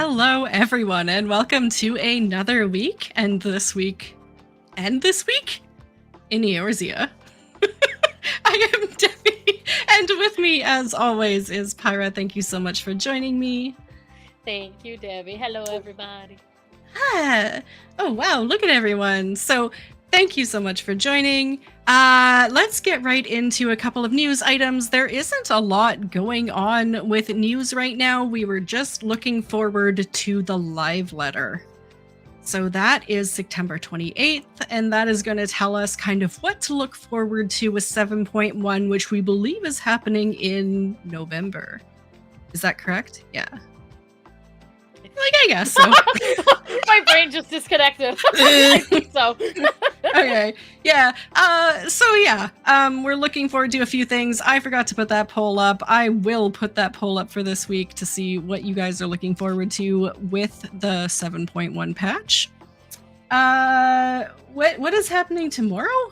Hello, everyone, and welcome to another week, and this week in Eorzea. I am Debbie, and with me, as always, is Pyra. Thank you so much for joining me. Thank you, Debbie. Hello, everybody. Ah, oh, wow, look at everyone. So, thank you so much for joining. Let's get right into a couple of news items. There isn't a lot going on with news right now. We were just looking forward to the live letter. So that is September 28th, and that is going to tell us kind of what to look forward to with 7.1, which we believe is happening in November. Is that correct? Yeah. Like, I guess so. My brain just disconnected. I think so. Okay. Yeah. We're looking forward to a few things. I forgot to put that poll up. I will put that poll up for this week to see what you guys are looking forward to with the 7.1 patch. What is happening tomorrow?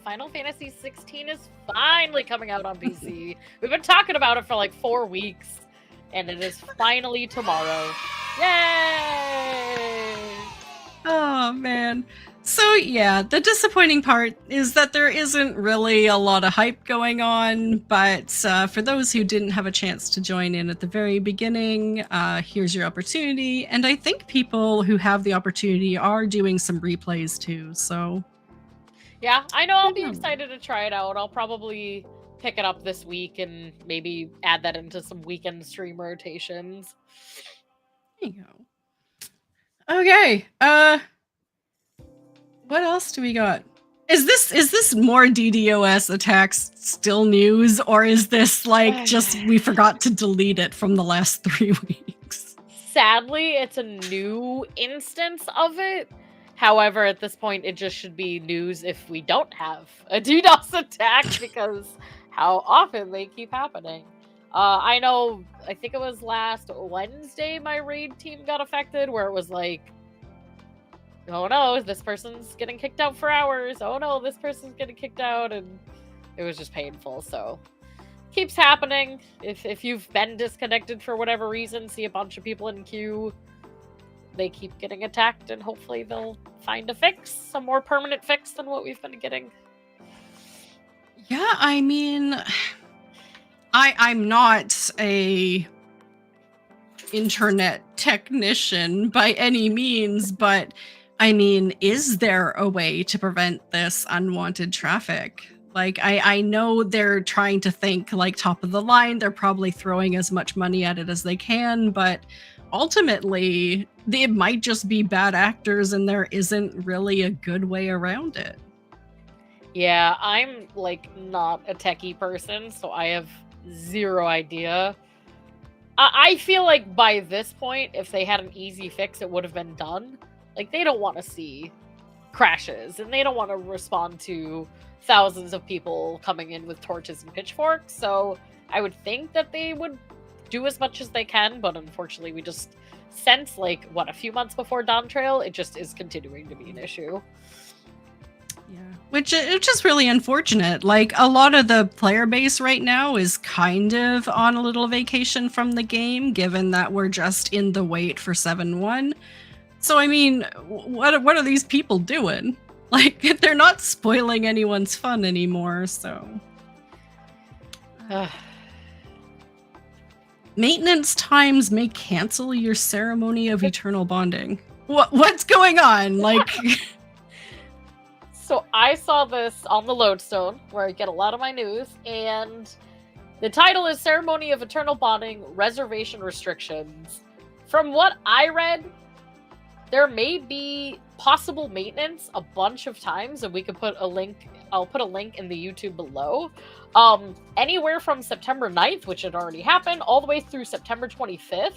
Final Fantasy XVI is finally coming out on PC. We've been talking about it for like 4 weeks, and it is finally tomorrow. Yay! Oh, man. So, yeah, the disappointing part is that there isn't really a lot of hype going on, but for those who didn't have a chance to join in at the very beginning, here's your opportunity. And I think people who have the opportunity are doing some replays too, so... Yeah, I know I'll be excited to try it out. I'll probably pick it up this week and maybe add that into some weekend stream rotations. There you go. Okay, what else do we got? Is this more DDoS attacks still news, or is this like just we forgot to delete it from the last 3 weeks? Sadly, it's a new instance of it. However, at this point, it just should be news if we don't have a DDoS attack, because how often they keep happening. I know, I think it was last Wednesday my raid team got affected, where it was like, oh no, this person's getting kicked out for hours. Oh no, this person's getting kicked out, and it was just painful. So keeps happening. If you've been disconnected for whatever reason, see a bunch of people in queue, they keep getting attacked, and hopefully they'll find a fix, a more permanent fix than what we've been getting. Yeah, I mean, I'm not a internet technician by any means, but I mean, is there a way to prevent this unwanted traffic? Like, I know they're trying to think like top of the line. They're probably throwing as much money at it as they can, but ultimately, it might just be bad actors and there isn't really a good way around it. Yeah, I'm like not a techie person, so I have zero idea. I feel like by this point, if they had an easy fix, it would have been done. Like, they don't want to see crashes, and they don't want to respond to thousands of people coming in with torches and pitchforks, so I would think that they would do as much as they can, but unfortunately we just sense, like, what, a few months before Dawn Trail, it just is continuing to be an issue. Yeah, which is really unfortunate. Like, a lot of the player base right now is kind of on a little vacation from the game, given that we're just in the wait for 7.1. So, I mean, what are these people doing? Like, they're not spoiling anyone's fun anymore, so... Maintenance times may cancel your ceremony of eternal bonding. What's going on? Like... So I saw this on the Lodestone, where I get a lot of my news, and the title is Ceremony of Eternal Bonding, Reservation Restrictions. From what I read, there may be possible maintenance a bunch of times, and we could put a link, I'll put a link in the YouTube below. Anywhere from September 9th, which had already happened, all the way through September 25th,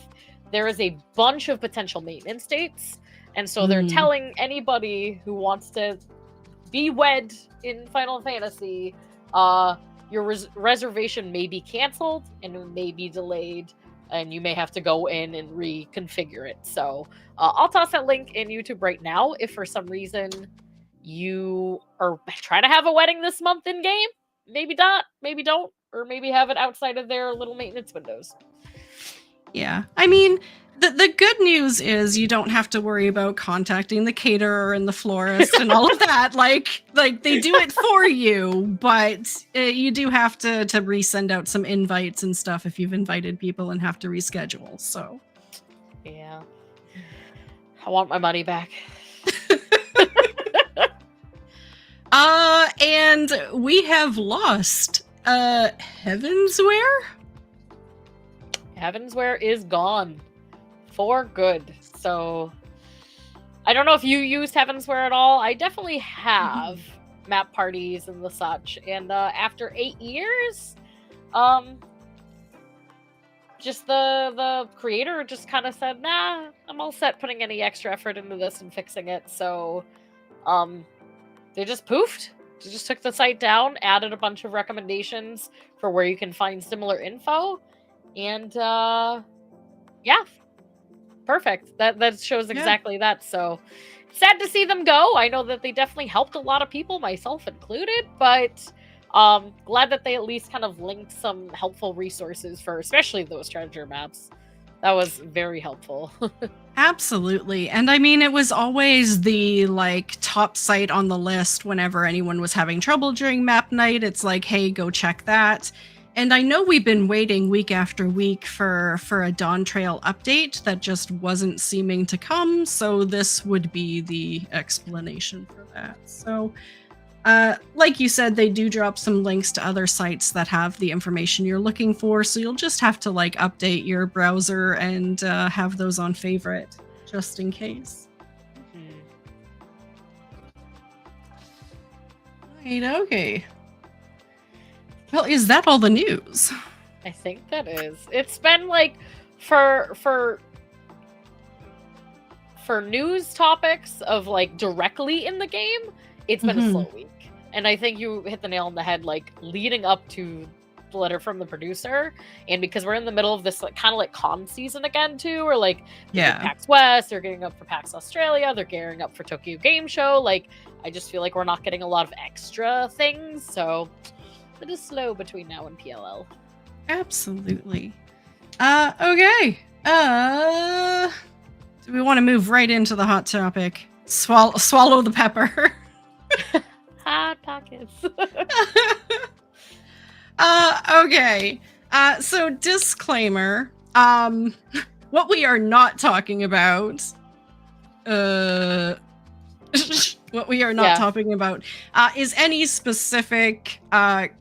there is a bunch of potential maintenance dates. And so they're telling anybody who wants to be wed in Final Fantasy, your reservation may be canceled and it may be delayed, and you may have to go in and reconfigure it. So I'll toss that link in YouTube right now. If for some reason you are trying to have a wedding this month in game, maybe not, maybe don't, or maybe have it outside of their little maintenance windows. Yeah. I mean, the good news is you don't have to worry about contacting the caterer and the florist and all of that. Like they do it for you, but you do have to resend out some invites and stuff if you've invited people and have to reschedule. So, Yeah. I want my money back. And we have lost Heavensware? Heavensware is gone for good. So I don't know if you used Heavensware at all. I definitely have map parties and the such. And after 8 years, just the creator just kind of said, nah, I'm all set putting any extra effort into this and fixing it. So they just poofed. They just took the site down, added a bunch of recommendations for where you can find similar info. And yeah, perfect. That shows exactly that. So sad to see them go. I know that they definitely helped a lot of people, myself included, but glad that they at least kind of linked some helpful resources for especially those treasure maps. That was very helpful. Absolutely. And I mean, it was always the like top site on the list whenever anyone was having trouble during map night. It's like, hey, go check that. And I know we've been waiting week after week for a Dawn Trail update that just wasn't seeming to come. So this would be the explanation for that. So like you said, they do drop some links to other sites that have the information you're looking for. So you'll just have to like update your browser and have those on favorite just in case. Right, okay. Well, is that all the news? I think that is. It's been like for news topics of like directly in the game, it's been a slow week. And I think you hit the nail on the head, like leading up to the letter from the producer. And because we're in the middle of this like kind of like con season again too, or like PAX West, they're gearing up for PAX Australia, they're gearing up for Tokyo Game Show. Like I just feel like we're not getting a lot of extra things. So it is slow between now and PLL. Absolutely. Okay. Do we want to move right into the hot topic? Swallow the pepper. Hot pockets. Okay. So disclaimer. What we are not talking about. What we are not talking about is any specific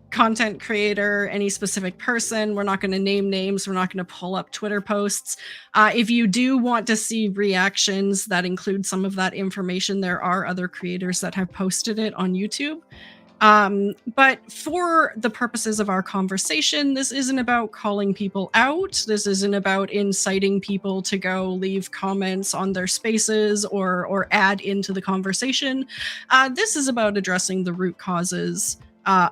content creator, any specific person. We're not going to name names. We're not going to pull up Twitter posts. If you do want to see reactions that include some of that information, there are other creators that have posted it on YouTube. But for the purposes of our conversation, this isn't about calling people out. This isn't about inciting people to go leave comments on their spaces or add into the conversation. This is about addressing the root causes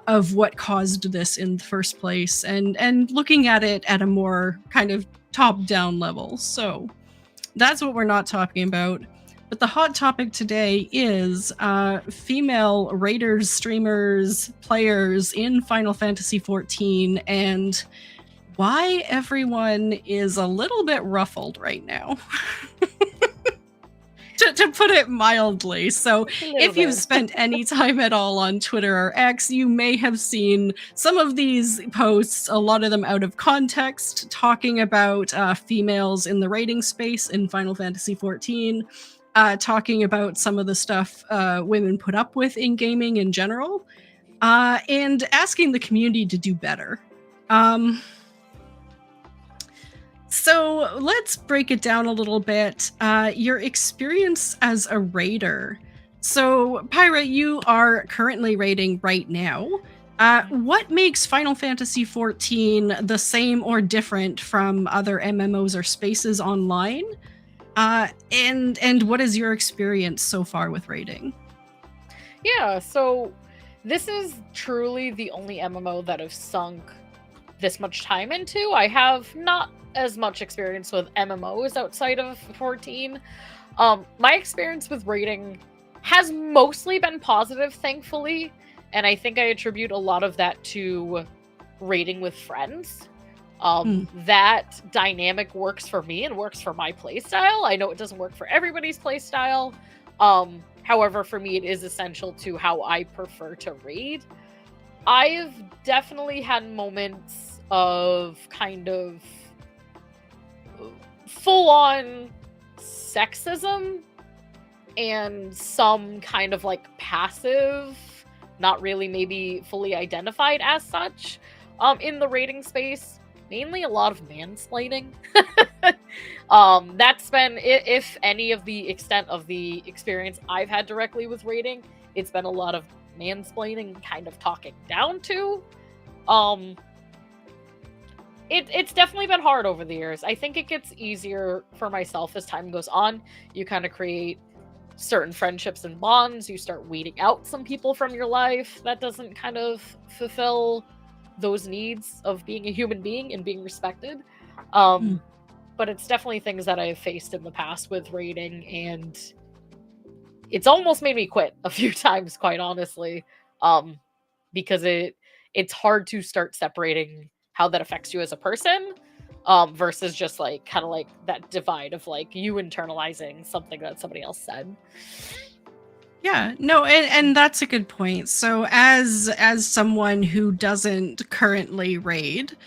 of what caused this in the first place and looking at it at a more kind of top-down level. So that's what we're not talking about. But the hot topic today is female raiders, streamers, players in Final Fantasy XIV and why everyone is a little bit ruffled right now. To put it mildly. So if you've spent any time at all on Twitter or X, you may have seen some of these posts, a lot of them out of context, talking about females in the raiding space in Final Fantasy XIV. Talking about some of the stuff women put up with in gaming in general, and asking the community to do better. So let's break it down a little bit. Your experience as a raider. So Pyra, you are currently raiding right now. What makes Final Fantasy XIV the same or different from other MMOs or spaces online? And what is your experience so far with raiding? Yeah, so this is truly the only MMO that I've sunk this much time into. I have not as much experience with MMOs outside of 14. My experience with raiding has mostly been positive, thankfully, and I think I attribute a lot of that to raiding with friends. That dynamic works for me and works for my playstyle. I know it doesn't work for everybody's playstyle. However, for me, it is essential to how I prefer to raid. I've definitely had moments of kind of full-on sexism and some kind of like passive, not really maybe fully identified as such, in the raiding space. Mainly a lot of mansplaining. That's been, if any of the extent of the experience I've had directly with raiding, it's been a lot of mansplaining, kind of talking down to. It's definitely been hard over the years. I think it gets easier for myself as time goes on. You kind of create certain friendships and bonds. You start weeding out some people from your life that doesn't kind of fulfill those needs of being a human being and being respected. But it's definitely things that I've faced in the past with raiding, and it's almost made me quit a few times, quite honestly, because it's hard to start separating how that affects you as a person, versus just like kind of like that divide of like you internalizing something that somebody else said. Yeah, no, and that's a good point. So as someone who doesn't currently raid,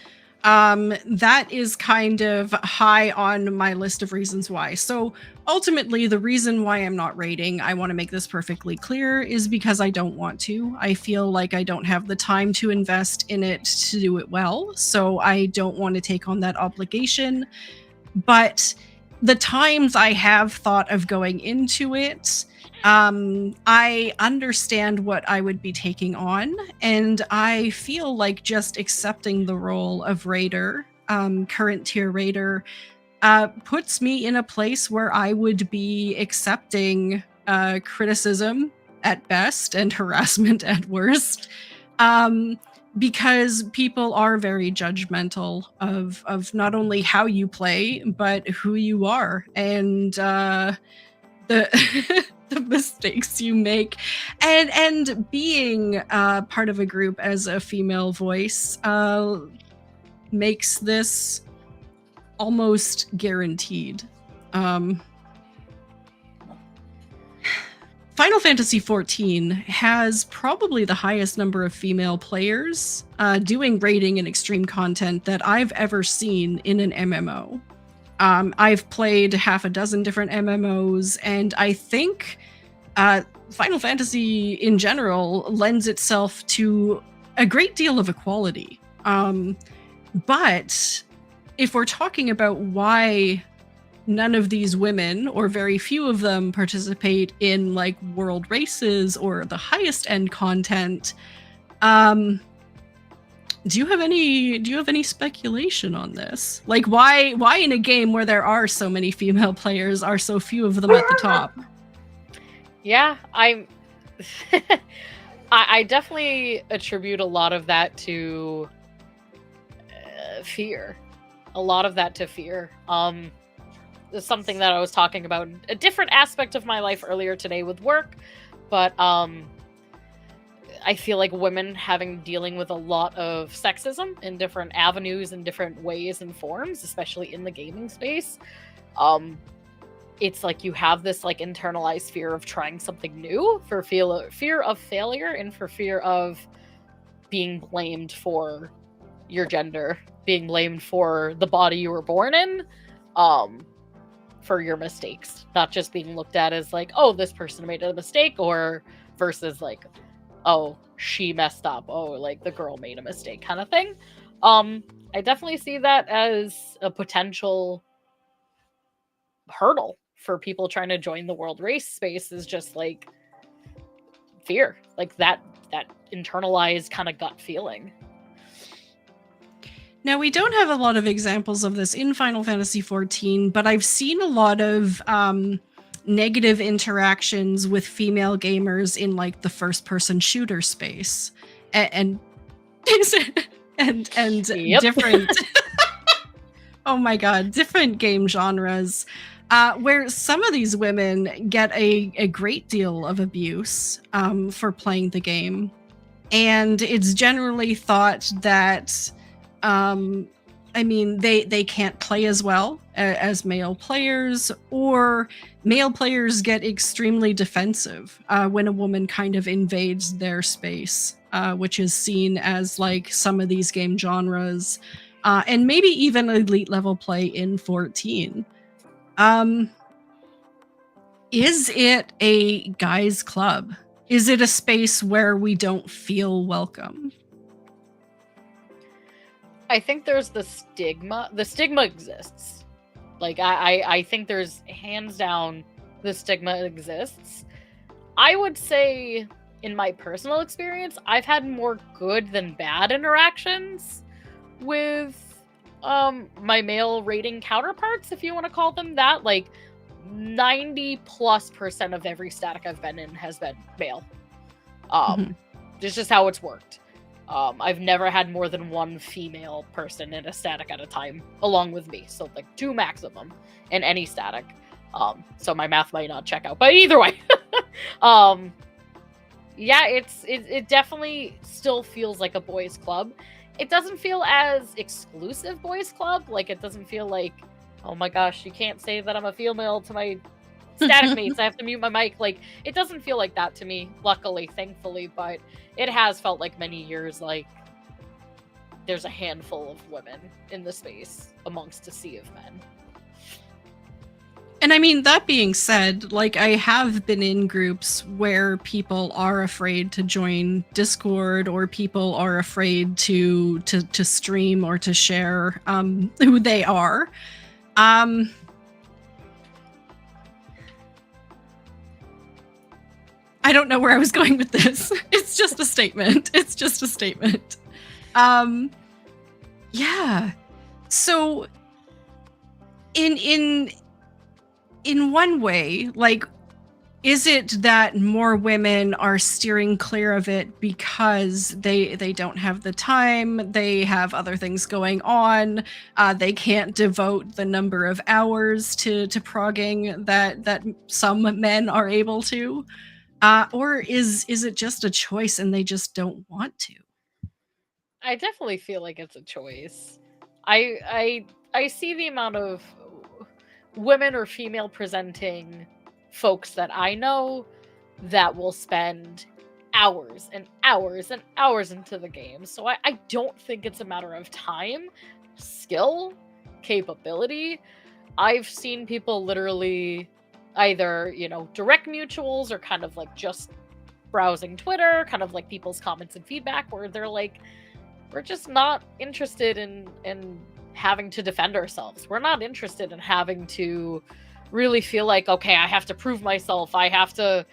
that is kind of high on my list of reasons why. So ultimately, the reason why I'm not raiding, I want to make this perfectly clear, is because I don't want to. I feel like I don't have the time to invest in it to do it well. So I don't want to take on that obligation. But the times I have thought of going into it, I understand what I would be taking on, and I feel like just accepting the role of raider, current tier raider, puts me in a place where I would be accepting criticism at best and harassment at worst, because people are very judgmental of not only how you play, but who you are, and the the mistakes you make, and being part of a group as a female voice makes this almost guaranteed. Final Fantasy XIV has probably the highest number of female players doing raiding and extreme content that I've ever seen in an MMO. I've played half a dozen different MMOs, and I think Final Fantasy in general lends itself to a great deal of equality. But if we're talking about why none of these women, or very few of them, participate in like world races or the highest end content, do you have any speculation on this? Like why in a game where there are so many female players are so few of them at the top? Yeah, I definitely attribute a lot of that to fear. A lot of that to fear. There's something that I was talking about, a different aspect of my life earlier today with work, but I feel like women dealing with a lot of sexism in different avenues and different ways and forms, especially in the gaming space. It's like you have this like internalized fear of trying something new, for fear of failure, and for fear of being blamed for your gender, being blamed for the body you were born in, for your mistakes, not just being looked at as like, oh, this person made a mistake, or versus like, oh, she messed up, oh, like the girl made a mistake kind of thing. I definitely see that as a potential hurdle for people trying to join the world race space, is just like fear, like that internalized kind of gut feeling. Now, we don't have a lot of examples of this in Final Fantasy XIV, but I've seen a lot of negative interactions with female gamers in like the first-person shooter space, and Yep. different oh my god, different game genres, where some of these women get a great deal of abuse for playing the game, and it's generally thought that I mean, they can't play as well as male players, or male players get extremely defensive when a woman kind of invades their space, which is seen as like some of these game genres, and maybe even elite level play in 14. Is it a guys' club? Is it a space where we don't feel welcome? I think there's the stigma. The stigma exists. Like, I think there's hands down the stigma exists. I would say, in my personal experience, I've had more good than bad interactions with my male rating counterparts, if you want to call them that. Like, 90+% of every static I've been in has been male. It's just how it's worked. I've never had more than one female person in a static at a time, along with me. So, like, 2 maximum in any static. So my math might not check out, but either way. Yeah, it definitely still feels like a boys' club. It doesn't feel as exclusive boys' club. Like, it doesn't feel like, oh my gosh, you can't say that I'm a female to my static mates. I have to mute my mic. Like, it doesn't feel like that to me, luckily, thankfully, but it has felt like many years like there's a handful of women in the space amongst a sea of men. And I mean, that being said, like, I have been in groups where people are afraid to join Discord, or people are afraid to stream or to share who they are. I don't know where I was going with this. It's just a statement. It's just a statement. Yeah. So in one way, like, is it that more women are steering clear of it because they don't have the time, they have other things going on, they can't devote the number of hours to progging that some men are able to? Or is it just a choice and they just don't want to? I definitely feel like it's a choice. I see the amount of women or female presenting folks that I know that will spend hours and hours and hours into the game. So I don't think it's a matter of time, skill, capability. I've seen people literally either, direct mutuals or kind of like just browsing Twitter, kind of like people's comments and feedback where they're like, we're just not interested in having to defend ourselves. We're not interested in having to really feel like, okay, I have to prove myself. I have to,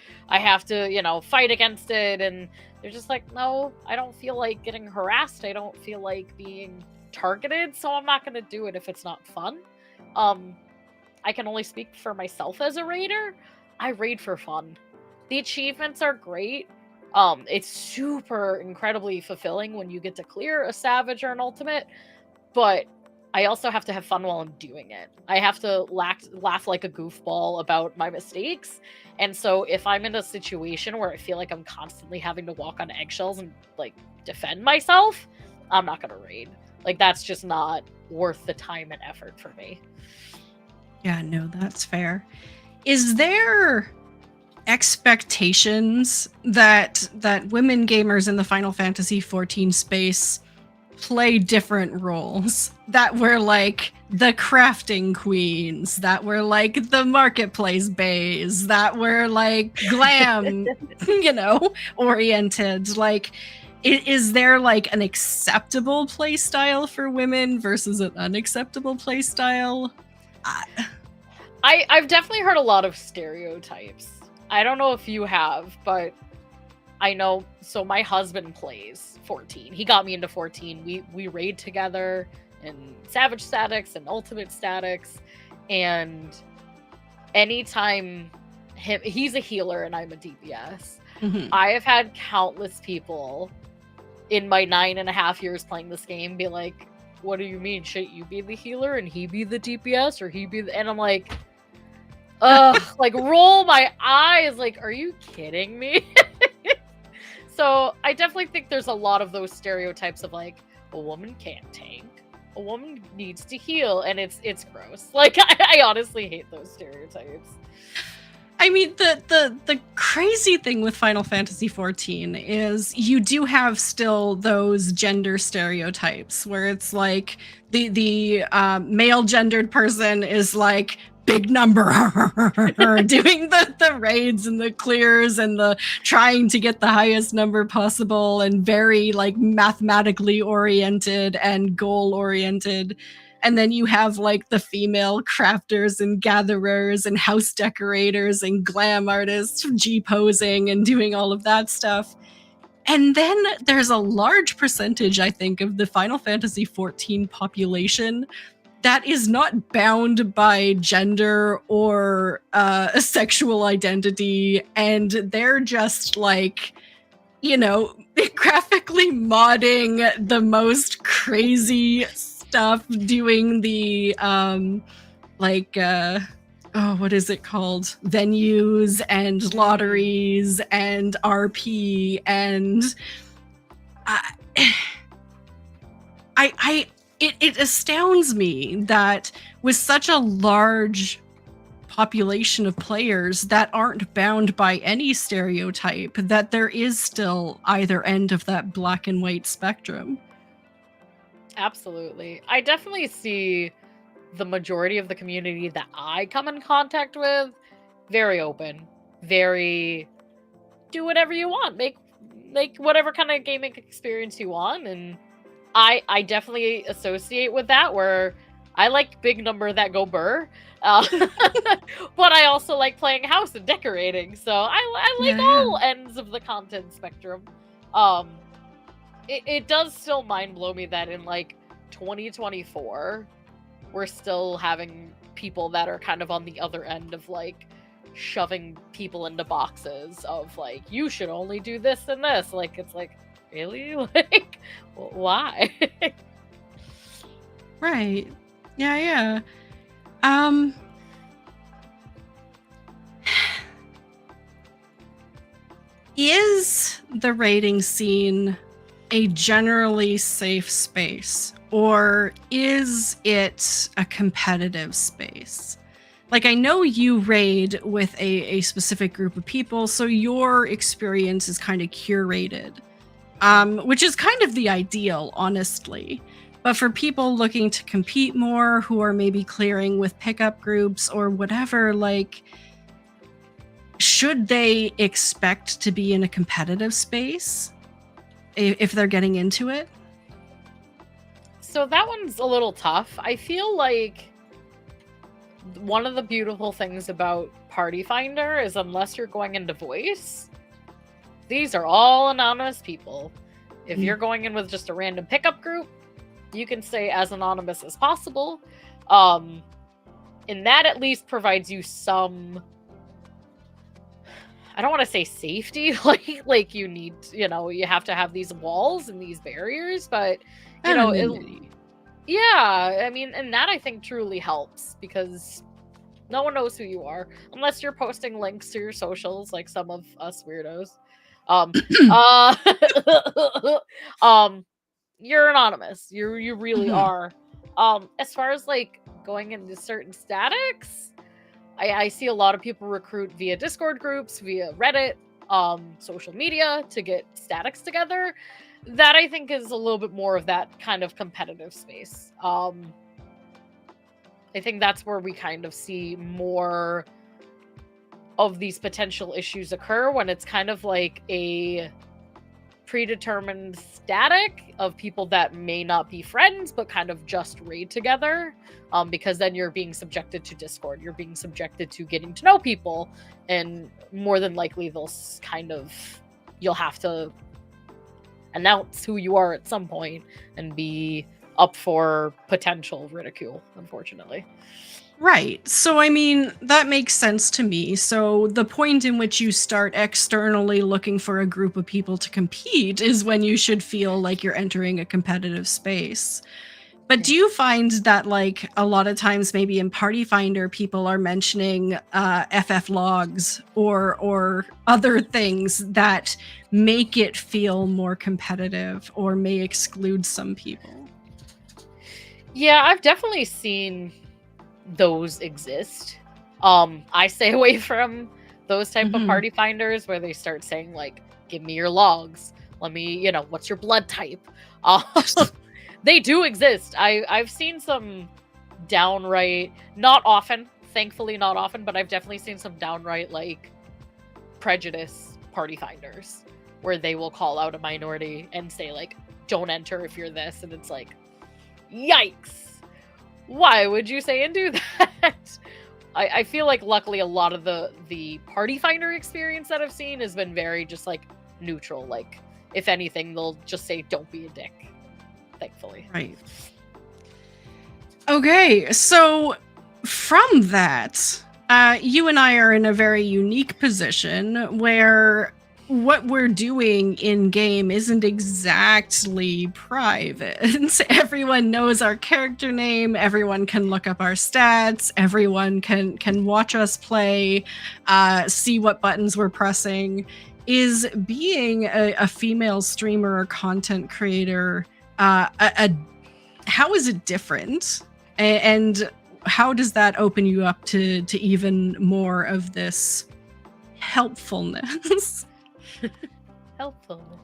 fight against it. And they're just like, no, I don't feel like getting harassed. I don't feel like being targeted. So I'm not going to do it if it's not fun. I can only speak for myself as a raider. I raid for fun. The achievements are great. It's super incredibly fulfilling when you get to clear a savage or an ultimate, but I also have to have fun while I'm doing it. I have to laugh like a goofball about my mistakes. And so if I'm in a situation where I feel like I'm constantly having to walk on eggshells and like defend myself, I'm not gonna raid. Like, that's just not worth the time and effort for me. Yeah, no, that's fair. Is there expectations that women gamers in the Final Fantasy XIV space play different roles, that we're like the crafting queens, that we're like the marketplace bays, that we're like glam oriented? Like, is there like an acceptable play style for women versus an unacceptable play style? I've definitely heard a lot of stereotypes. I don't know if you have, but I know. So my husband plays 14. He got me into 14. We raid together in Savage Statics and Ultimate Statics, and anytime he's a healer and I'm a DPS. Mm-hmm. I have had countless people in my 9.5 years playing this game be like, "What do you mean? Should you be the healer and he be the DPS, or he be?" And I'm like, ugh, like, roll my eyes, like, are you kidding me? So I definitely think there's a lot of those stereotypes of like, a woman can't tank, a woman needs to heal, and it's gross. Like, I honestly hate those stereotypes. I mean, the crazy thing with Final Fantasy XIV is you do have still those gender stereotypes where it's like the male gendered person is like big number doing the raids and the clears and the trying to get the highest number possible and very like mathematically oriented and goal oriented. And then you have like the female crafters and gatherers and house decorators and glam artists G-posing and doing all of that stuff. And then there's a large percentage, I think, of the Final Fantasy XIV population that is not bound by gender or sexual identity. And they're just like, you know, graphically modding the most crazy stuff, doing the what is it called, venues and lotteries and RP, and it astounds me that with such a large population of players that aren't bound by any stereotype, that there is still either end of that black and white spectrum. Absolutely. I definitely see the majority of the community that I come in contact with very open, very do whatever you want, make whatever kind of gaming experience you want. And I definitely associate with that, where I like big number that go burr, but I also like playing house and decorating, so I like all ends of the content spectrum. It does still mind blow me that in like 2024 we're still having people that are kind of on the other end of like shoving people into boxes of like, you should only do this and this. Like, it's like, really? Like, why? Right. Yeah. Is the raiding scene a generally safe space, or is it a competitive space? Like, I know you raid with a specific group of people, so your experience is kind of curated, which is kind of the ideal, honestly. But for people looking to compete more, who are maybe clearing with pickup groups or whatever, like, should they expect to be in a competitive space if they're getting into it? So that one's a little tough. I feel like one of the beautiful things about Party Finder is, unless you're going into voice, these are all anonymous people. If you're going in with just a random pickup group, you can stay as anonymous as possible. And that at least provides you some, I don't want to say safety, like you need, you have to have these walls and these barriers, but yeah, I mean, and that I think truly helps, because no one knows who you are unless you're posting links to your socials, like some of us weirdos. You're anonymous. You really are. As far as like going into certain statics, I see a lot of people recruit via Discord groups, via Reddit, social media to get statics together. That I think is a little bit more of that kind of competitive space. I think that's where we kind of see more of these potential issues occur, when it's kind of like a predetermined static of people that may not be friends but kind of just raid together, because then you're being subjected to Discord, you're being subjected to getting to know people, and more than likely you'll have to announce who you are at some point and be up for potential ridicule, unfortunately. Right. So, I mean, that makes sense to me. So the point in which you start externally looking for a group of people to compete is when you should feel like you're entering a competitive space. But do you find that, like, a lot of times maybe in Party Finder, people are mentioning FF logs or other things that make it feel more competitive or may exclude some people? Yeah, I've definitely seen those exist. I stay away from those type of party finders where they start saying like, "Give me your logs. Let me, what's your blood type?" Uh, they do exist. I've seen some downright, not often, thankfully not often, but I've definitely seen some downright like prejudice party finders where they will call out a minority and say like, "Don't enter if you're this," and it's like, yikes. Why would you say and do that? I feel like luckily a lot of the party finder experience that I've seen has been very just like neutral. Like if anything, they'll just say don't be a dick. Thankfully. Right. Okay, so from that, you and I are in a very unique position where what we're doing in game isn't exactly private. Everyone knows our character name, everyone can look up our stats, everyone can watch us play, see what buttons we're pressing. Is being a female streamer or content creator how is it different? And how does that open you up to even more of this helpfulness? Helpfulness.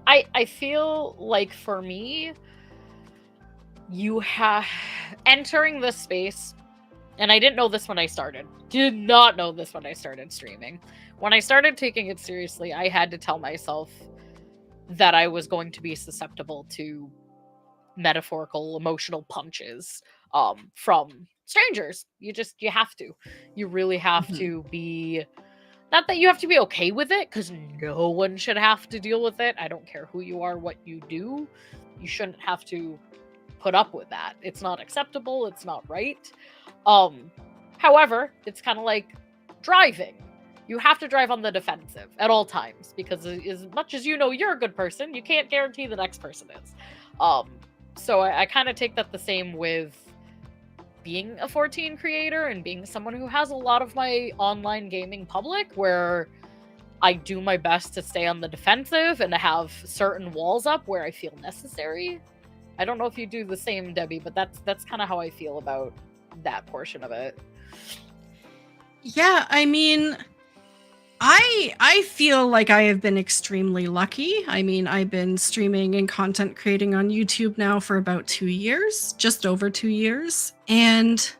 I feel like for me, you have entering this space, and I didn't know this when I started. Did not know this when I started streaming. When I started taking it seriously, I had to tell myself that I was going to be susceptible to metaphorical emotional punches from strangers. You have to. You really have to be, not that you have to be okay with it, because no one should have to deal with it. I don't care who you are, what you do. You shouldn't have to put up with that. It's not acceptable. It's not right. However, it's kind of like driving. You have to drive on the defensive at all times, because as much as you know you're a good person, you can't guarantee the next person is. So I kind of take that the same with being a 14 creator and being someone who has a lot of my online gaming public, where I do my best to stay on the defensive and to have certain walls up where I feel necessary. I don't know if you do the same, Debbie, but that's kind of how I feel about that portion of it. Yeah, I mean, I feel like I have been extremely lucky. I mean, I've been streaming and content creating on YouTube now for about 2 years, just over 2 years. And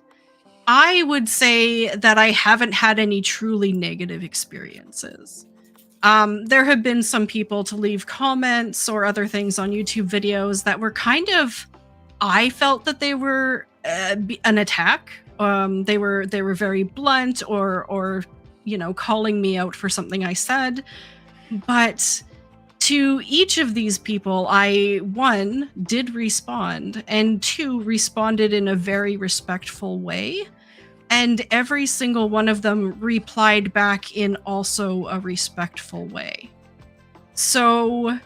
I would say that I haven't had any truly negative experiences. There have been some people to leave comments or other things on YouTube videos that were kind of, I felt that they were an attack. They were very blunt or calling me out for something I said. But to each of these people, I, 1, did respond, and 2, responded in a very respectful way. And every single one of them replied back in also a respectful way. So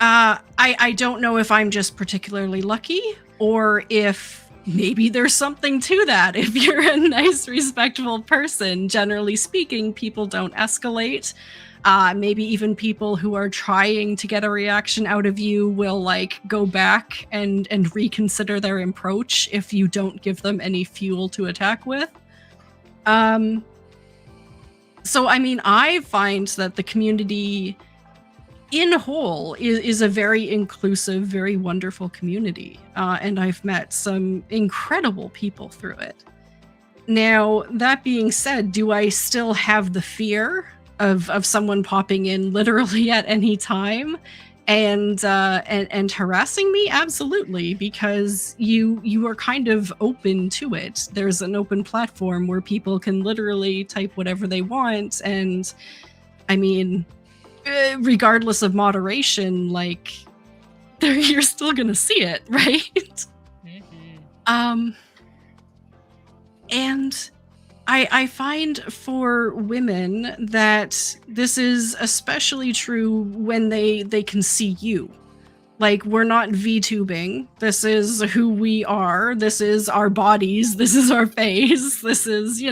I don't know if I'm just particularly lucky, or if maybe there's something to that. If you're a nice, respectful person, generally speaking, people don't escalate. Maybe even people who are trying to get a reaction out of you will like go back and reconsider their approach if you don't give them any fuel to attack with. So I mean, I find that the community in whole is a very inclusive, very wonderful community. And I've met some incredible people through it. Now, that being said, do I still have the fear of someone popping in literally at any time and harassing me? Absolutely, because you are kind of open to it. There's an open platform where people can literally type whatever they want, and I mean, regardless of moderation, like you're still gonna see it, right? And I find for women that this is especially true when they can see you. Like, we're not VTubing. This is who we are. This is our bodies. This is our face. This is,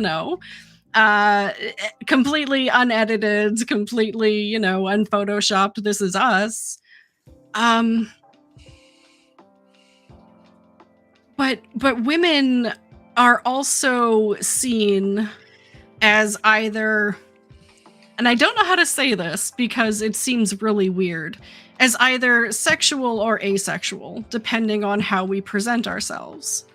completely unedited, completely, unphotoshopped. This is us. but women are also seen as either, and I don't know how to say this because it seems really weird, as either sexual or asexual, depending on how we present ourselves.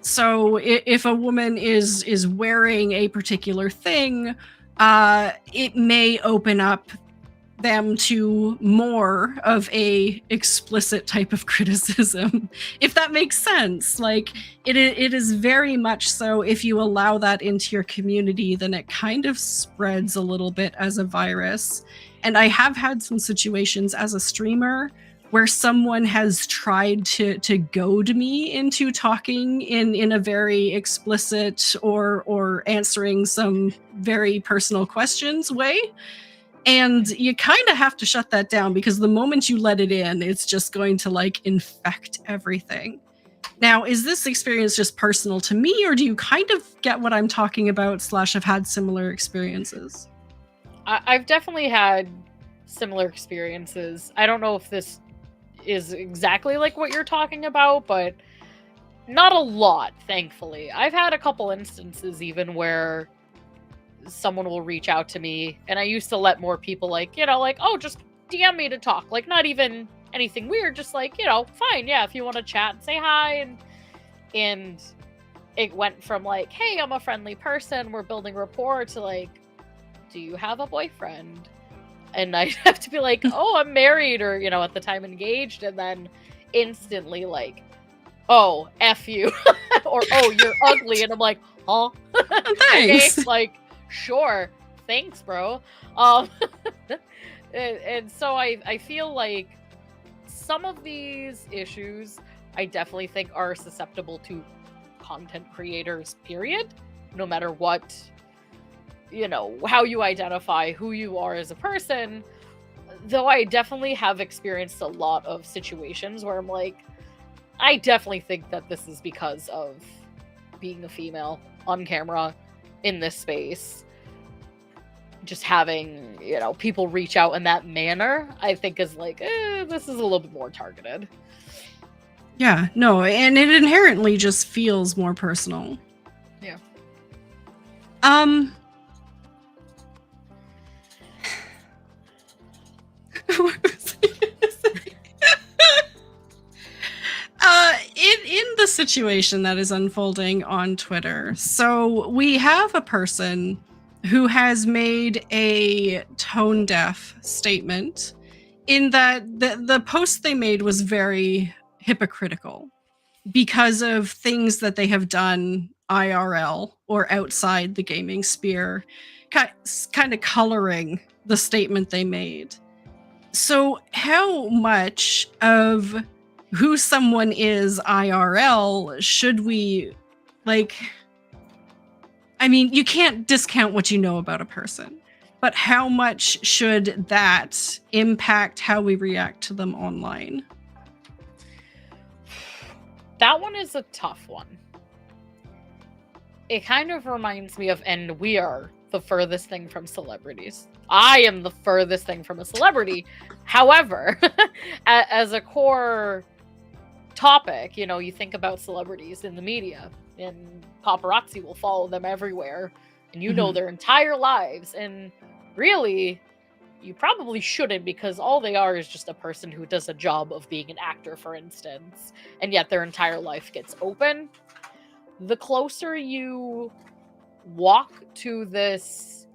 So if a woman is wearing a particular thing, it may open up them to more of a explicit type of criticism, if that makes sense. Like it is very much so, if you allow that into your community, then it kind of spreads a little bit as a virus. And I have had some situations as a streamer where someone has tried to goad me into talking in a very explicit or answering some very personal questions way. And you kind of have to shut that down, because the moment you let it in, it's just going to like infect everything. Now, is this experience just personal to me, or do you kind of get what I'm talking about / have had similar experiences? I've definitely had similar experiences. I don't know if this is exactly like what you're talking about, but not a lot, thankfully. I've had a couple instances even where someone will reach out to me, and I used to let more people like, oh, just DM me to talk. Like, not even anything weird, just like, fine, yeah, if you want to chat and say hi. And it went from like, hey, I'm a friendly person, we're building rapport, to like, do you have a boyfriend? And I have to be like, oh, I'm married, or, at the time engaged, and then instantly like, oh, F you, or, oh, you're ugly, and I'm like, huh? Thanks. Okay, like, sure, thanks, bro. And so I feel like some of these issues I definitely think are susceptible to content creators, period. No matter what, how you identify who you are as a person. Though I definitely have experienced a lot of situations where I'm like, I definitely think that this is because of being a female on camera in this space. Just having, people reach out in that manner, I think is like, this is a little bit more targeted. Yeah, no, and it inherently just feels more personal. Yeah. In the situation that is unfolding on Twitter, so we have a person who has made a tone deaf statement, in that the post they made was very hypocritical because of things that they have done IRL or outside the gaming sphere, kind of coloring the statement they made. So how much of who someone is IRL should we, like, I mean, you can't discount what you know about a person, but how much should that impact how we react to them online? That one is a tough one. It kind of reminds me of, and we are the furthest thing from celebrities. I am the furthest thing from a celebrity. However, as a core topic, you think about celebrities in the media, and paparazzi will follow them everywhere, and know their entire lives. And really, you probably shouldn't, because all they are is just a person who does a job of being an actor, for instance, and yet their entire life gets open. The closer you walk to this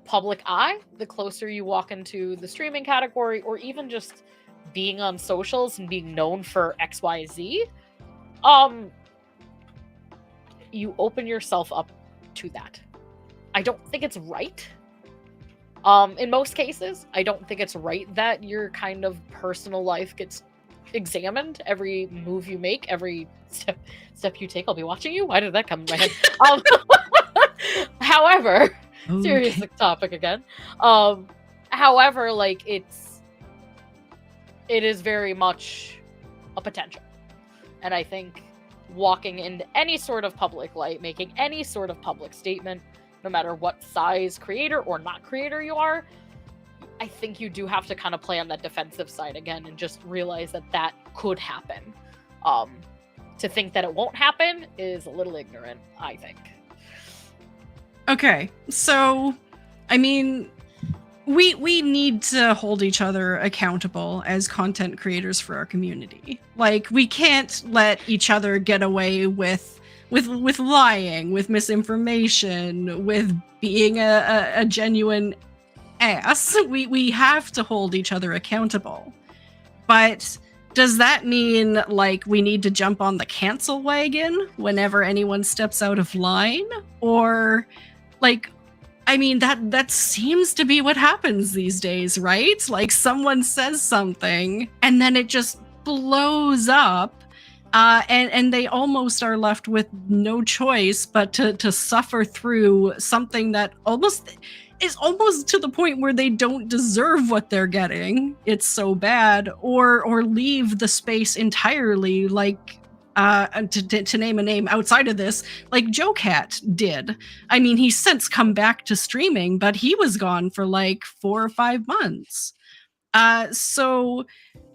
public eye, the closer you walk into the streaming category, or even just being on socials and being known for XYZ, you open yourself up to that. I don't think it's right. In most cases, I don't think it's right that your kind of personal life gets examined. Every move you make, every step you take, I'll be watching you. Why did that come in my head? However, okay. Serious topic again. However, like, it is very much a potential. And I think walking into any sort of public light, making any sort of public statement, no matter what size creator or not creator you are, I think you do have to kind of play on that defensive side again and just realize that that could happen. to think that it won't happen is a little ignorant, I think. Okay, so, I mean, we need to hold each other accountable as content creators for our community. Like, we can't let each other get away with lying, with misinformation, with being a genuine ass. We have to hold each other accountable. But does that mean, like, we need to jump on the cancel wagon whenever anyone steps out of line? Or, like, I mean, that seems to be what happens these days, right? Like, someone says something and then it just blows up, and they almost are left with no choice but to suffer through something that is almost to the point where they don't deserve what they're getting. It's so bad, or leave the space entirely, like, to name a name outside of this, like JoeCat did. I mean, he's since come back to streaming, but he was gone for like 4 or 5 months. So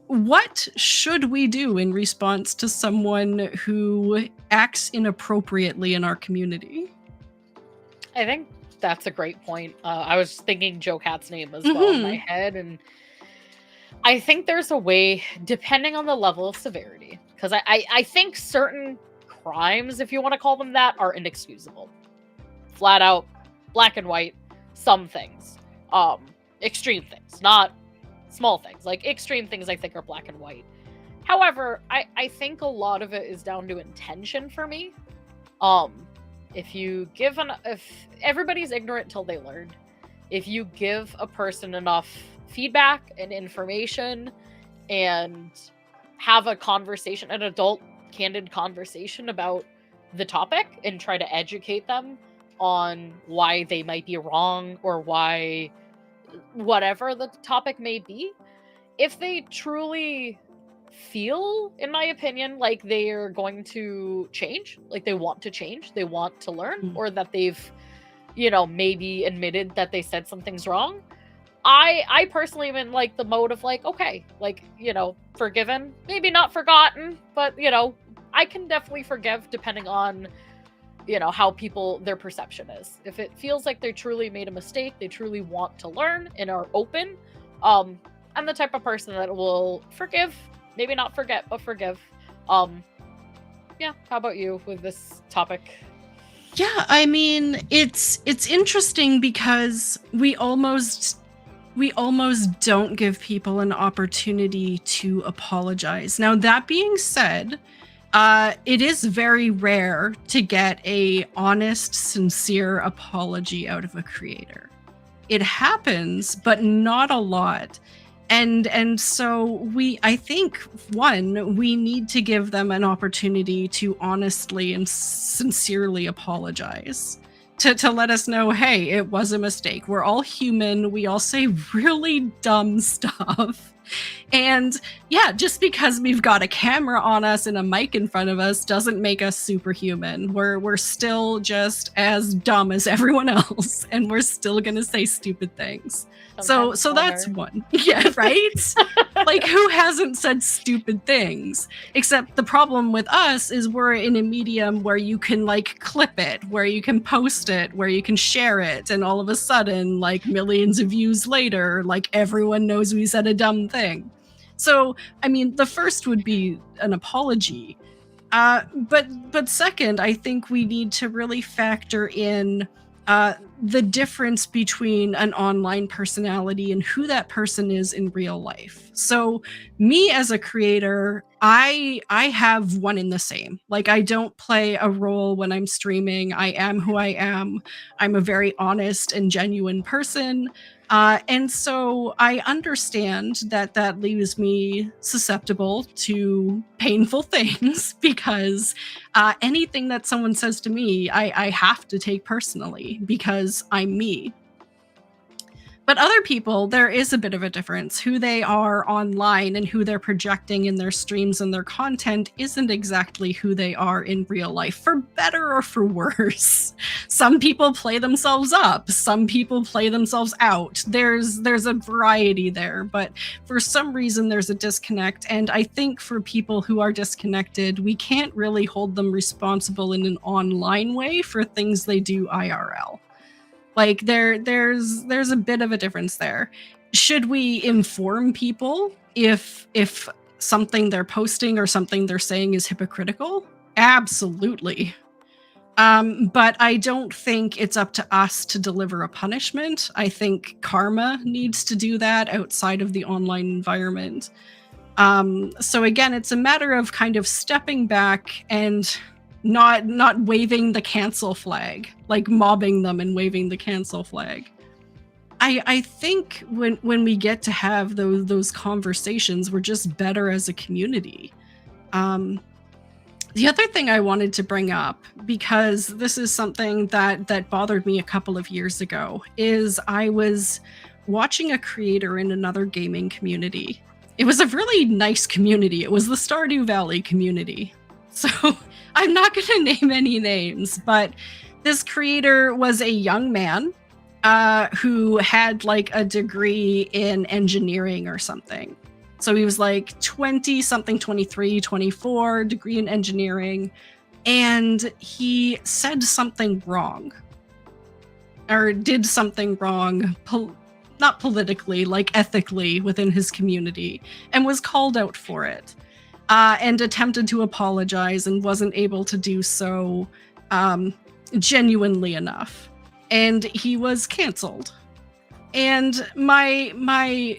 what should we do in response to someone who acts inappropriately in our community? I think that's a great point. I was thinking JoeCat's name as well in my head, and I think there's a way, depending on the level of severity, because I think certain crimes, if you want to call them that, are inexcusable. Flat out, black and white, some things. Extreme things, not small things. Like, extreme things I think are black and white. However, I think a lot of it is down to intention for me. If everybody's ignorant till they learn. If you give a person enough feedback and information and have a conversation, an adult candid conversation about the topic, and try to educate them on why they might be wrong or why whatever the topic may be, if they truly feel, in my opinion, like they're going to change, like they want to change, they want to learn, or that they've, maybe admitted that they said something's wrong, I personally am in like the mode of like, okay, like, forgiven, maybe not forgotten, but I can definitely forgive depending on how people, their perception is. If it feels like they truly made a mistake, they truly want to learn and are open, I'm the type of person that will forgive, maybe not forget, but forgive. Yeah, how about you with this topic? Yeah, I mean, it's interesting because we almost don't give people an opportunity to apologize. Now, that being said, it is very rare to get a honest, sincere apology out of a creator. It happens, but not a lot. And so I think, one, we need to give them an opportunity to honestly and sincerely apologize. To let us know, hey, it was a mistake. We're all human. We all say really dumb stuff. And yeah, just because we've got a camera on us and a mic in front of us doesn't make us superhuman. We're still just as dumb as everyone else, and we're still gonna say stupid things. So that's one. Yeah, right? Like, who hasn't said stupid things? Except the problem with us is we're in a medium where you can like clip it, where you can post it, where you can share it, and all of a sudden, like millions of views later, like everyone knows we said a dumb thing. So, I mean, the first would be an apology. But second, I think we need to really factor in the difference between an online personality and who that person is in real life. So me as a creator, I have one in the same. Like, I don't play a role when I'm streaming. I am who I am. I'm a very honest and genuine person. And so I understand that leaves me susceptible to painful things because anything that someone says to me, I have to take personally because I'm me. But other people, there is a bit of a difference. Who they are online and who they're projecting in their streams and their content isn't exactly who they are in real life, for better or for worse. Some people play themselves up, some people play themselves out. There's a variety there, but for some reason there's a disconnect. And I think for people who are disconnected, we can't really hold them responsible in an online way for things they do IRL. Like there's a bit of a difference there. Should we inform people if something they're posting or something they're saying is hypocritical? Absolutely. But I don't think it's up to us to deliver a punishment. I think karma needs to do that outside of the online environment. So again, it's a matter of kind of stepping back and not waving the cancel flag, like mobbing them and waving the cancel flag. I think when we get to have those conversations, we're just better as a community. The other thing I wanted to bring up, because this is something that bothered me a couple of years ago, is I was watching a creator in another gaming community. It was a really nice community. It was the Stardew Valley community. So I'm not going to name any names, but this creator was a young man who had like a degree in engineering or something. So he was like 20 something, 23, 24, degree in engineering. And he said something wrong or did something wrong, not politically, like ethically within his community, and was called out for it. And attempted to apologize and wasn't able to do so genuinely enough. And he was canceled. And my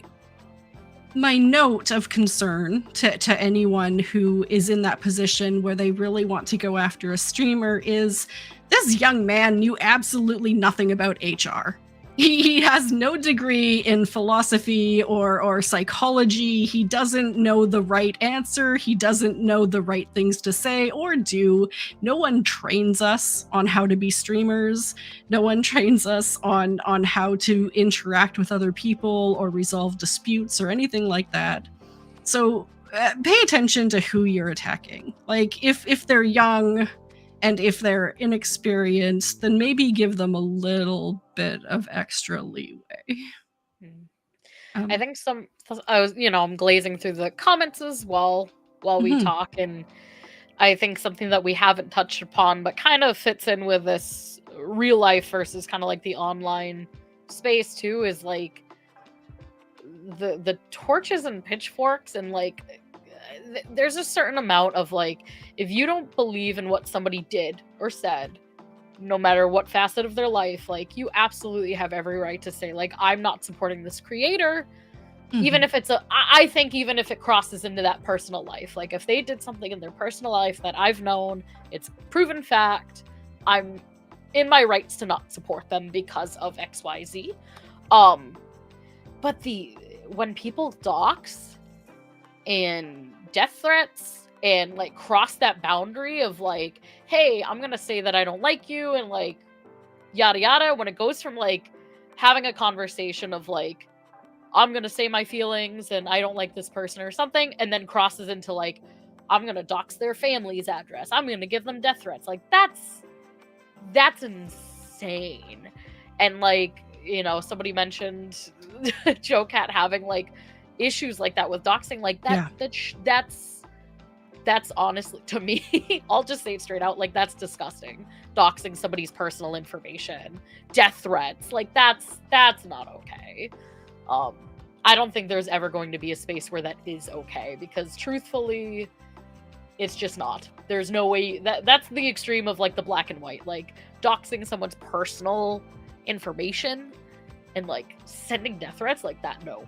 note of concern to anyone who is in that position where they really want to go after a streamer is this young man knew absolutely nothing about HR. He has no degree in philosophy or psychology. He doesn't know the right answer. He doesn't know the right things to say or do. No one trains us on how to be streamers. No one trains us on how to interact with other people or resolve disputes or anything like that. So pay attention to who you're attacking. Like if they're young and if they're inexperienced, then maybe give them a little bit of extra leeway. I think I'm glazing through the comments as well while we talk, and I think something that we haven't touched upon but kind of fits in with this real life versus kind of like the online space too is like the torches and pitchforks, and like there's a certain amount of like, if you don't believe in what somebody did or said, no matter what facet of their life, like you absolutely have every right to say like, I'm not supporting this creator, even if it's I think even if it crosses into that personal life, like if they did something in their personal life that I've known, it's proven fact, I'm in my rights to not support them because of XYZ. But when people dox and death threats and like cross that boundary of like, hey, I'm gonna say that I don't like you and like yada yada, when it goes from like having a conversation of like, I'm gonna say my feelings and I don't like this person or something, and then crosses into like, I'm gonna dox their family's address, I'm gonna give them death threats, like that's insane. And like, somebody mentioned Joe Cat having like issues like that with doxing, like that. Yeah. That's honestly, to me, I'll just say it straight out, like that's disgusting. Doxing somebody's personal information, death threats, like that's not okay. I don't think there's ever going to be a space where that is okay, because truthfully, it's just not. There's no way that's the extreme of like the black and white, like doxing someone's personal information and like sending death threats like that. No,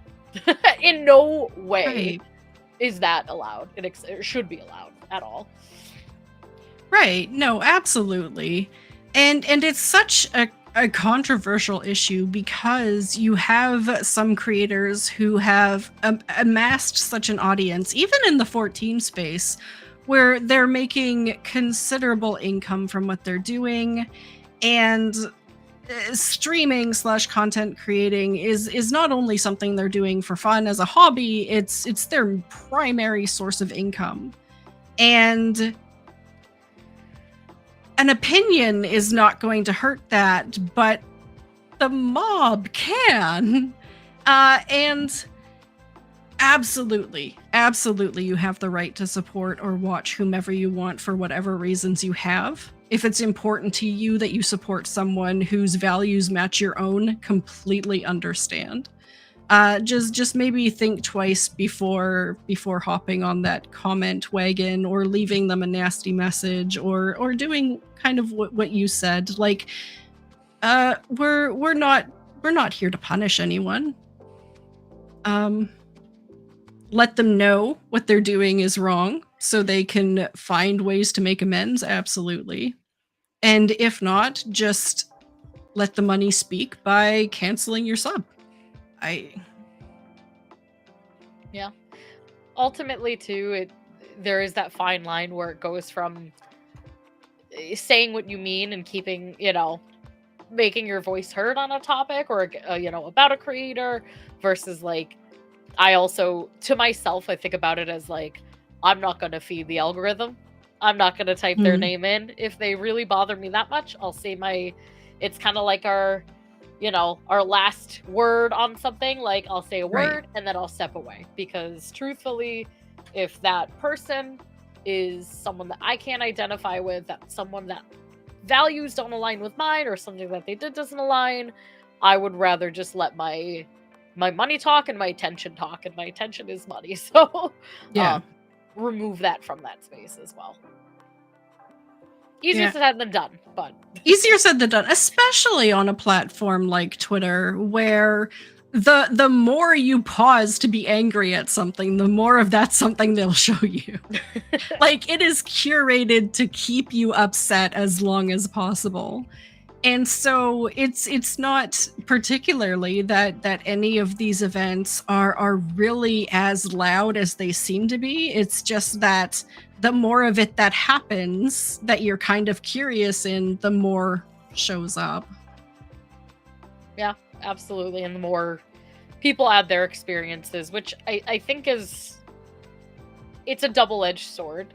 in no way is that allowed. It should be allowed at all. Right. No, absolutely. And it's such a controversial issue because you have some creators who have amassed such an audience, even in the 14 space, where they're making considerable income from what they're doing. And streaming / content creating is not only something they're doing for fun as a hobby, it's their primary source of income. And an opinion is not going to hurt that, but the mob can. And absolutely, you have the right to support or watch whomever you want for whatever reasons you have. If it's important to you that you support someone whose values match your own, completely understand. Just maybe think twice before hopping on that comment wagon or leaving them a nasty message or doing kind of what you said. Like, we're not here to punish anyone. Let them know what they're doing is wrong so they can find ways to make amends, absolutely. And if not, just let the money speak by canceling your sub. Yeah. Ultimately, too, there is that fine line where it goes from saying what you mean and keeping, making your voice heard on a topic or, about a creator versus, like, I also, to myself, I think about it as, like, I'm not going to feed the algorithm. I'm not going to type their name in. If they really bother me that much, I'll say it's kind of like our last word on something. Like, I'll say a word and then I'll step away. Because truthfully, if that person is someone that I can't identify with, that someone that values don't align with mine or something that they did doesn't align, I would rather just let my money talk and my attention talk, and my attention is money. So yeah, remove that from that space as well. Easier said than done, but easier said than done, especially on a platform like Twitter, where the more you pause to be angry at something, the more of that something they'll show you. Like, it is curated to keep you upset as long as possible. And so it's not particularly that any of these events are really as loud as they seem to be. It's just that the more of it that happens that you're kind of curious in, the more shows up. Yeah, absolutely. And the more people add their experiences, which I think it's a double-edged sword.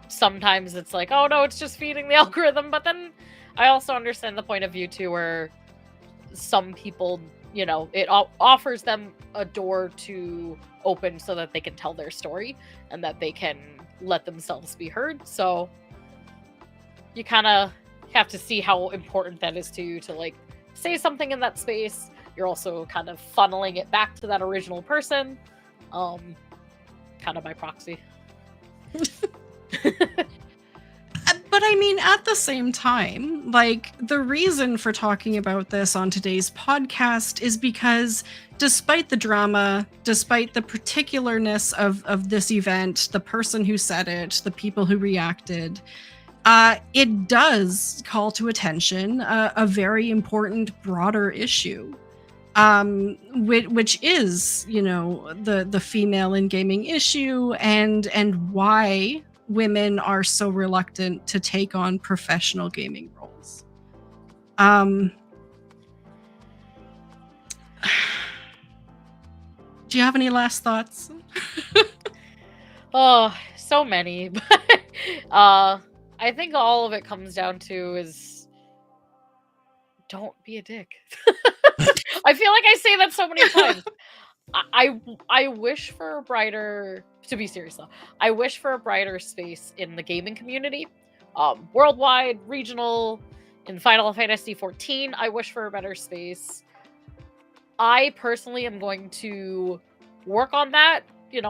Sometimes it's like, oh no, it's just feeding the algorithm, but then I also understand the point of view too, where some people, it offers them a door to open so that they can tell their story and that they can let themselves be heard. So you kind of have to see how important that is to you to, like, say something in that space. You're also kind of funneling it back to that original person, kind of by proxy. But I mean, at the same time, like, the reason for talking about this on today's podcast is because despite the drama, despite the particularness of this event, the person who said it, the people who reacted, it does call to attention a very important, broader issue, which is, the female in gaming issue and why women are so reluctant to take on professional gaming roles. Do you have any last thoughts? Oh, so many. But I think all of it comes down to is don't be a dick. I feel like I say that so many times. I wish for a brighter, to be serious though, I wish for a brighter space in the gaming community, worldwide, regional, in Final Fantasy XIV. I wish for a better space. I personally am going to work on that,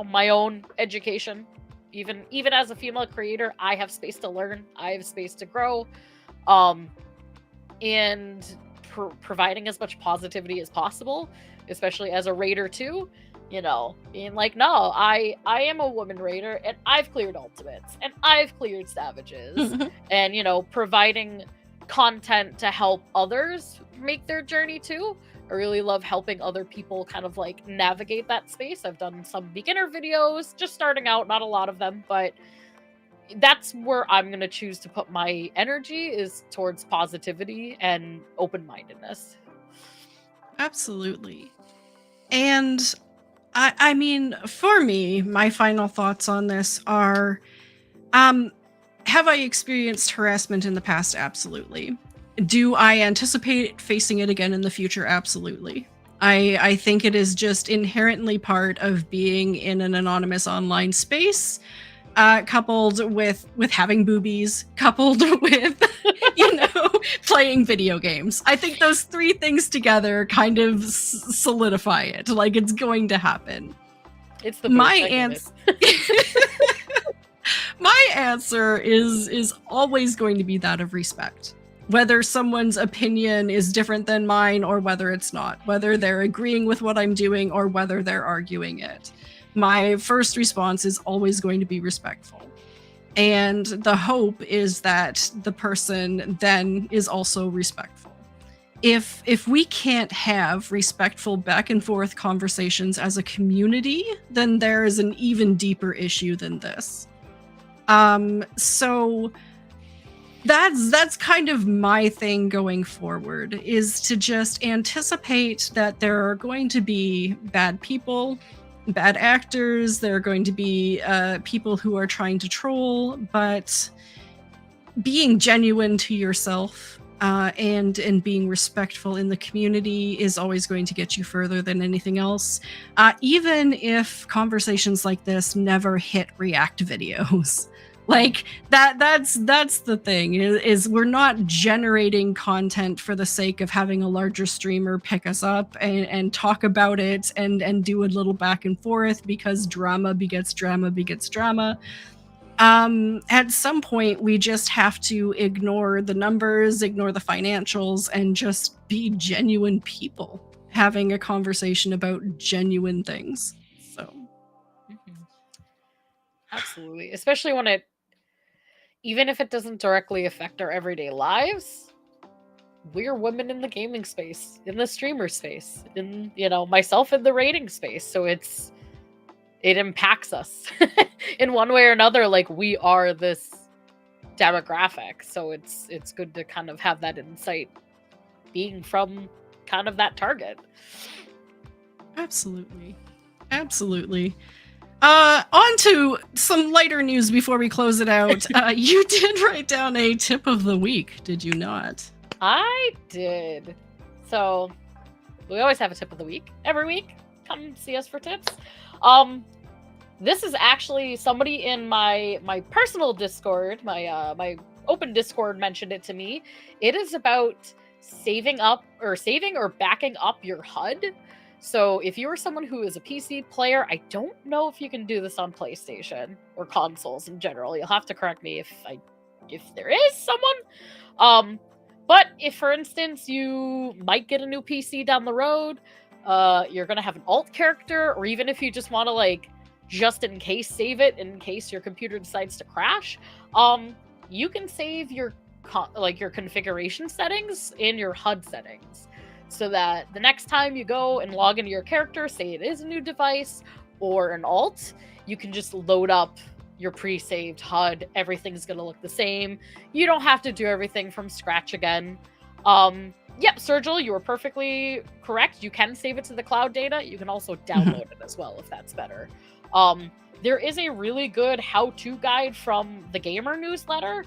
my own education. Even as a female creator, I have space to learn. I have space to grow. And providing as much positivity as possible, especially as a raider too, being like, no, I am a woman raider and I've cleared ultimates and I've cleared savages and, providing content to help others make their journey too. I really love helping other people kind of like navigate that space. I've done some beginner videos, just starting out, not a lot of them, but that's where I'm going to choose to put my energy, is towards positivity and open-mindedness. Absolutely. And I mean, for me, my final thoughts on this are, have I experienced harassment in the past? Absolutely. Do I anticipate facing it again in the future? Absolutely. I think it is just inherently part of being in an anonymous online space, coupled with having boobies, coupled with, playing video games. I think those three things together kind of solidify it. Like, it's going to happen. It's the My answer. My answer is always going to be that of respect. Whether someone's opinion is different than mine or whether it's not, whether they're agreeing with what I'm doing or whether they're arguing it, my first response is always going to be respectful. And the hope is that the person then is also respectful. If we can't have respectful back and forth conversations as a community, then there is an even deeper issue than this. So that's kind of my thing going forward, is to just anticipate that there are going to be bad people, bad actors, there are going to be people who are trying to troll, but being genuine to yourself and being respectful in the community is always going to get you further than anything else. Even if conversations like this never hit React videos. Like, that's the thing, is we're not generating content for the sake of having a larger streamer pick us up and talk about it and do a little back and forth, because drama begets drama begets drama. At some point, we just have to ignore the numbers, ignore the financials, and just be genuine people having a conversation about genuine things. So, absolutely, especially when even if it doesn't directly affect our everyday lives, we're women in the gaming space, in the streamer space, in, myself in the rating space. So it impacts us in one way or another. Like, we are this demographic. So it's good to kind of have that insight, being from kind of that target. Absolutely. Absolutely. On to some lighter news before we close it out. You did write down a tip of the week, did you not? I did. So we always have a tip of the week. Every week, come see us for tips. This is actually somebody in my personal Discord, my open Discord, mentioned it to me. It is about saving or backing up your HUD. So if you are someone who is a PC player, I don't know if you can do this on PlayStation or consoles in general. You'll have to correct me if there is someone. But if, for instance, you might get a new PC down the road, you're going to have an alt character, or even if you just want to, just in case, save it in case your computer decides to crash, you can save your configuration settings in your HUD settings. So that the next time you go and log into your character, say it is a new device or an alt, you can just load up your pre-saved HUD. Everything's going to look the same. You don't have to do everything from scratch again. Yep, Sergil, you were perfectly correct. You can save it to the cloud data. You can also download it as well, if that's better. There is a really good how-to guide from the Gamer newsletter.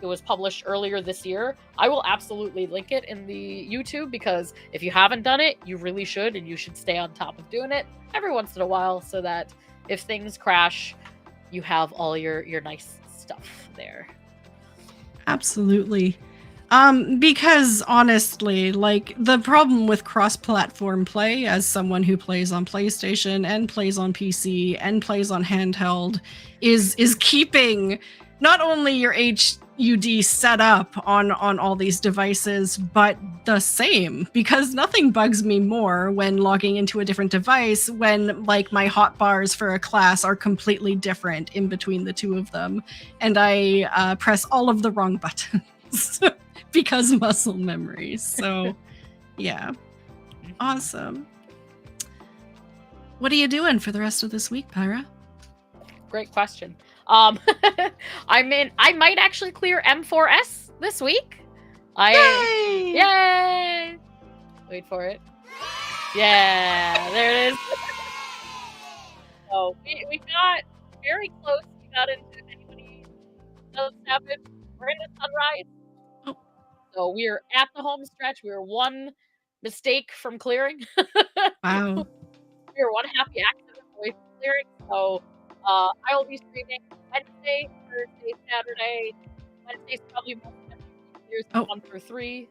It was published earlier this year. I will absolutely link it in the YouTube, because if you haven't done it, you really should, and you should stay on top of doing it every once in a while, so that if things crash, you have all your nice stuff there. Absolutely. Because honestly, the problem with cross-platform play, as someone who plays on PlayStation and plays on PC and plays on handheld, is keeping not only your HUD set up on all these devices, but the same, because nothing bugs me more when logging into a different device when my hotbars for a class are completely different in between the two of them, and I press all of the wrong buttons because muscle memory. So yeah, awesome. What are you doing for the rest of this week, Pyra? great question. I might actually clear M4S this week. Yay! Wait for it. Yeah, there it is. So we got very close. We got into anybody does have it. We're in the sunrise. Oh. So we're at the home stretch. We were one mistake from clearing. Wow. We were one happy accident away from clearing. So I will be streaming Wednesday, Thursday, Saturday. Wednesday's probably most years 1 through 3.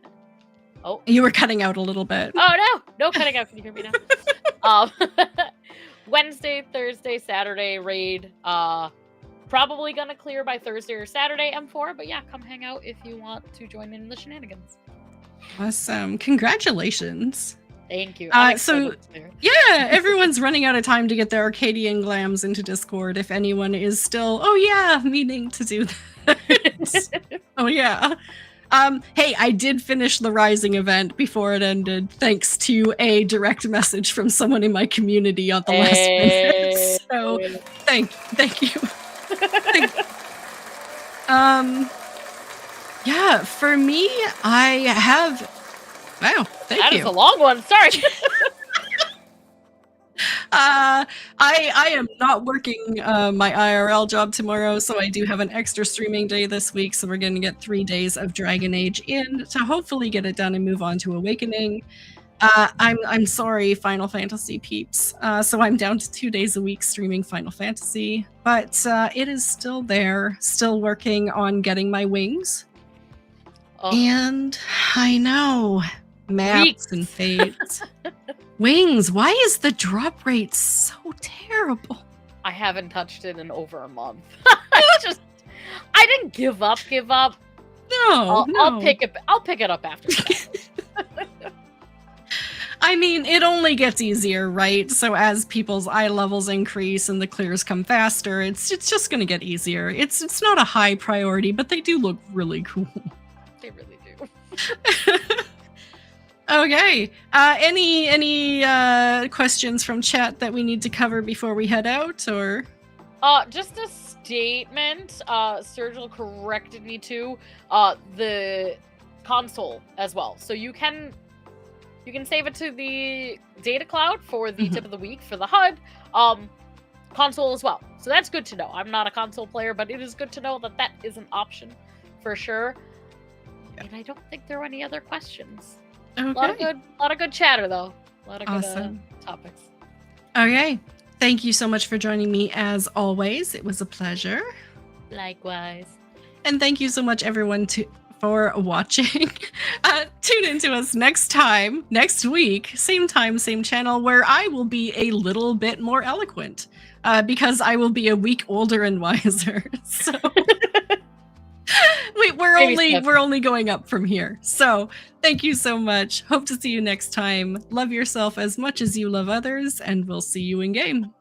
Oh, you were cutting out a little bit. Oh no cutting out. Can you hear me now? Wednesday, Thursday, Saturday raid. Probably gonna clear by Thursday or Saturday M4, but yeah, come hang out if you want to join in the shenanigans. Awesome. Congratulations. Thank you. So yeah, everyone's running out of time to get their Arcadian glams into Discord. If anyone is still, meaning to do that. Oh yeah. Hey, I did finish the Rising event before it ended, thanks to a direct message from someone in my community on the last minute. So thank you. Yeah, for me, I have. Wow, thank you. That is a long one. Sorry. I am not working my IRL job tomorrow, so I do have an extra streaming day this week. So we're going to get 3 days of Dragon Age in to hopefully get it done and move on to Awakening. I'm sorry, Final Fantasy peeps. So I'm down to 2 days a week streaming Final Fantasy, but it is still there, still working on getting my wings. Oh. And I know maps and fates. Wings, why is the drop rate so terrible? I haven't touched it in over a month. I didn't give up. No, I'll pick it up after that. I mean, it only gets easier, right? So as people's eye levels increase and the clears come faster, it's just going to get easier. It's not a high priority, but they do look really cool. They really do. Okay. Any questions from chat that we need to cover before we head out, or? Just a statement. Sergil corrected me too. The console as well. So you can save it to the data cloud for the tip of the week for the HUD. Console as well. So that's good to know. I'm not a console player, but it is good to know that is an option for sure. Yeah. And I don't think there are any other questions. Okay. A lot of good chatter though. A lot of awesome. Good topics. Okay. Thank you so much for joining me as always. It was a pleasure. Likewise. And thank you so much everyone for watching. Tune into us next week, same time, same channel, where I will be a little bit more eloquent because I will be a week older and wiser. So we're only going up from here. So thank you so much. Hope to see you next time. Love yourself as much as you love others, and we'll see you in game.